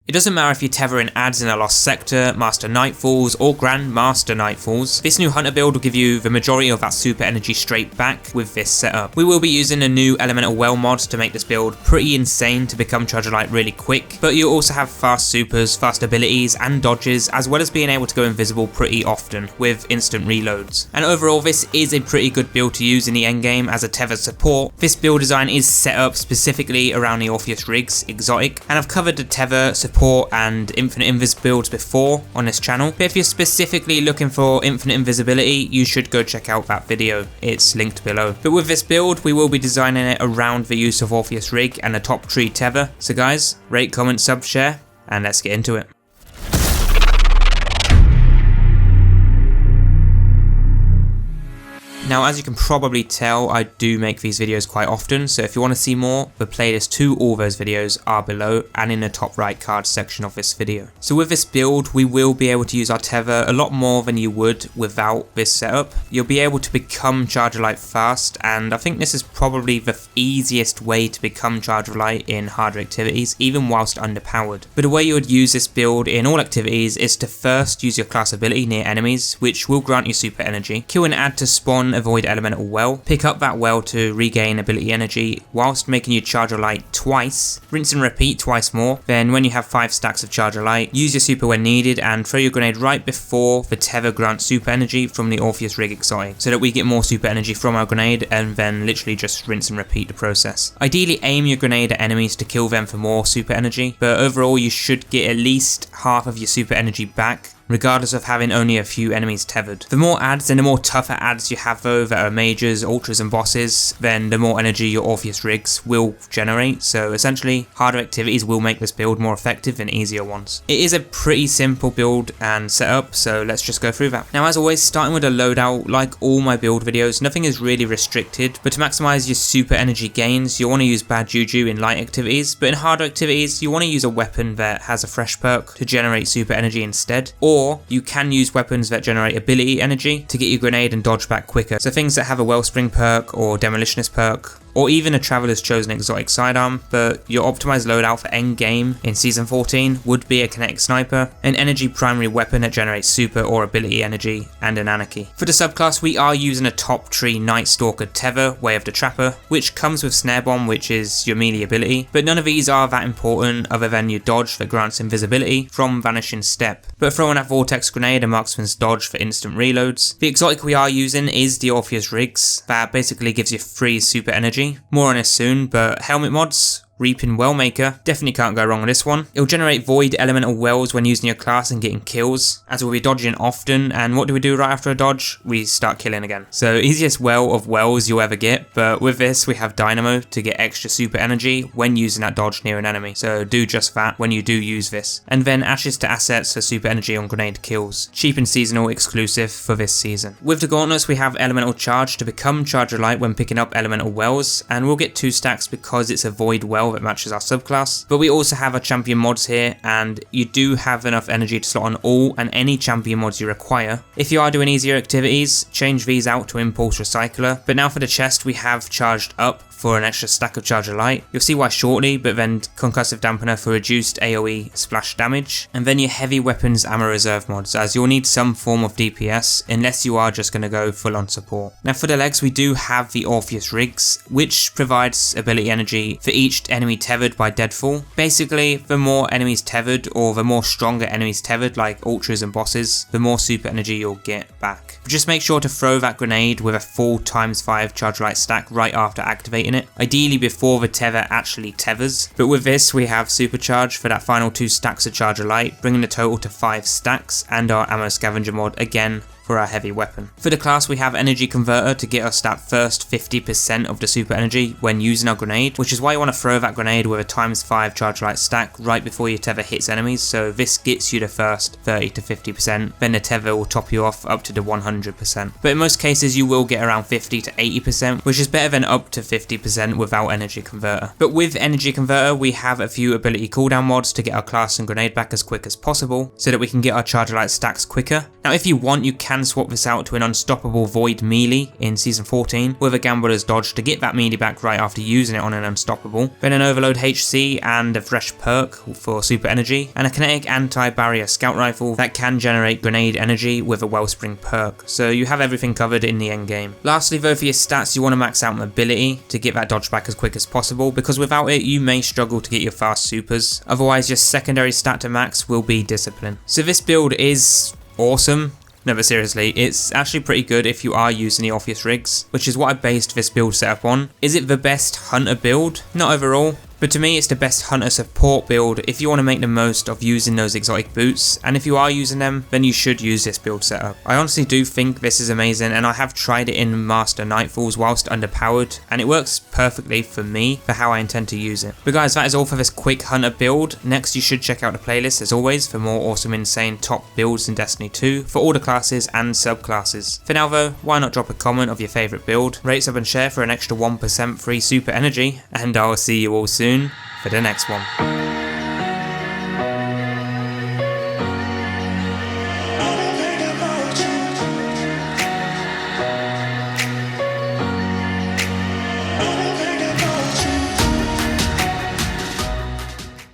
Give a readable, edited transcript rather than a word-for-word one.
It doesn't matter if you're tethering adds in a Lost Sector, Master Nightfalls, or Grand Master Nightfalls, this new Hunter build will give you the majority of that super energy straight back with this setup. We will be using a new Elemental Well mod to make this build pretty insane to become Charger Light really quick, but you'll also have fast supers, fast abilities, and dodges, as well as being able to go invisible pretty often with instant reloads. And overall, this is a pretty good build to use in the endgame as a tether support. This build design is set up specifically around the Orpheus Rigs exotic, and I've covered the tether support and Infinite Invis builds before on this channel, but if you're specifically looking for infinite invisibility, you should go check out that video, it's linked below. But with this build, we will be designing it around the use of Orpheus Rig and a top tree tether. So guys, rate, comment, sub, share, and let's get into it. Now, as you can probably tell, I do make these videos quite often, so if you want to see more, the playlist to all those videos are below and in the top right card section of this video. So with this build, we will be able to use our tether a lot more than you would without this setup. You'll be able to become Charger Light fast, and I think this is probably the easiest way to become Charger Light in harder activities, even whilst underpowered. But the way you would use this build in all activities is to first use your class ability near enemies, which will grant you super energy, kill and add to spawn avoid elemental well, pick up that well to regain ability energy whilst making you Charger Light twice, rinse and repeat twice more. Then when you have 5 stacks of Charger Light, use your super when needed and throw your grenade right before the tether grants super energy from the Orpheus Rig exotic, so that we get more super energy from our grenade and then literally just rinse and repeat the process. Ideally aim your grenade at enemies to kill them for more super energy, but overall you should get at least half of your super energy back, regardless of having only a few enemies tethered. The more adds and the more tougher adds you have though that are mages, ultras and bosses, then the more energy your Orpheus Rigs will generate, so essentially harder activities will make this build more effective than easier ones. It is a pretty simple build and setup, so let's just go through that. Now as always, starting with a loadout, like all my build videos, nothing is really restricted, but to maximize your super energy gains, you'll want to use Bad Juju in light activities, but in harder activities, you want to use a weapon that has a fresh perk to generate super energy instead, or you can use weapons that generate ability energy to get your grenade and dodge back quicker. So things that have a Wellspring perk or Demolitionist perk, or even a Traveler's Chosen exotic sidearm, but your optimized loadout for end game in Season 14 would be a Kinetic Sniper, an energy primary weapon that generates super or ability energy, and an Anarchy. For the subclass, we are using a top tree Night Stalker tether, Way of the Trapper, which comes with Snare Bomb, which is your melee ability, but none of these are that important other than your dodge that grants invisibility from Vanishing Step. But throwing that Vortex Grenade and Marksman's Dodge for instant reloads. The exotic we are using is the Orpheus Rigs, that basically gives you free super energy. More on this soon, but helmet mods, Reaping Wellmaker, definitely can't go wrong with this one. It'll generate Void Elemental Wells when using your class and getting kills, as we'll be dodging often, and what do we do right after a dodge? We start killing again. So easiest well of wells you'll ever get, but with this we have Dynamo to get extra super energy when using that dodge near an enemy, so do just that when you do use this. And then Ashes to Assets for super energy on grenade kills, cheap and seasonal exclusive for this season. With the gauntlets we have Elemental Charge to become Charger Light when picking up Elemental Wells, and we'll get 2 stacks because it's a Void Well that matches our subclass. But we also have our champion mods here, and you do have enough energy to slot on all and any champion mods you require. If you are doing easier activities, change these out to Impulse Recycler. But now for the chest, we have Charged Up for an extra stack of Charger Light. You'll see why shortly, but then Concussive Dampener for reduced AoE splash damage, and then your heavy weapons ammo reserve mods, as you'll need some form of DPS unless you are just going to go full on support. Now for the legs, we do have the Orpheus Rigs, which provides ability energy for each enemy tethered by deadfall. Basically, the more enemies tethered, or the more stronger enemies tethered like ultras and bosses, the more super energy you'll get back. But just make sure to throw that grenade with a full ×5 Charger Light stack right after activating it, ideally before the tether actually tethers. But with this we have Supercharge for that final 2 stacks of Charger Light, bringing the total to 5 stacks, and our Ammo Scavenger mod again for our heavy weapon. For the class we have Energy Converter to get us that first 50% of the super energy when using our grenade, which is why you want to throw that grenade with a ×5 Charger Light stack right before your tether hits enemies, so this gets you the first 30 to 50%, then the tether will top you off up to the 100%. But in most cases you will get around 50 to 80%, which is better than up to 50% without Energy Converter. But with Energy Converter we have a few ability cooldown mods to get our class and grenade back as quick as possible, so that we can get our Charger Light stacks quicker, Now if you want, you can swap this out to an unstoppable Void melee in Season 14 with a Gambler's Dodge to get that melee back right after using it on an unstoppable, then an Overload HC and a Fresh perk for super energy, and a kinetic anti-barrier scout rifle that can generate grenade energy with a Wellspring perk, so you have everything covered in the end game. Lastly though, for your stats you want to max out mobility to get that dodge back as quick as possible, because without it you may struggle to get your fast supers, otherwise your secondary stat to max will be discipline. So this build is awesome. No, but seriously, it's actually pretty good if you are using the Orpheus Rigs, which is what I based this build setup on. Is it the best Hunter build? Not overall, but to me it's the best Hunter support build if you want to make the most of using those exotic boots, and if you are using them, then you should use this build setup. I honestly do think this is amazing, and I have tried it in Master Nightfalls whilst underpowered, and it works perfectly for me for how I intend to use it. But guys, that is all for this quick Hunter build. Next you should check out the playlist as always for more awesome insane top builds in Destiny 2 for all the classes and subclasses. For now though, why not drop a comment of your favourite build, rate, sub and share for an extra 1% free super energy, and I'll see you all soon for the next one.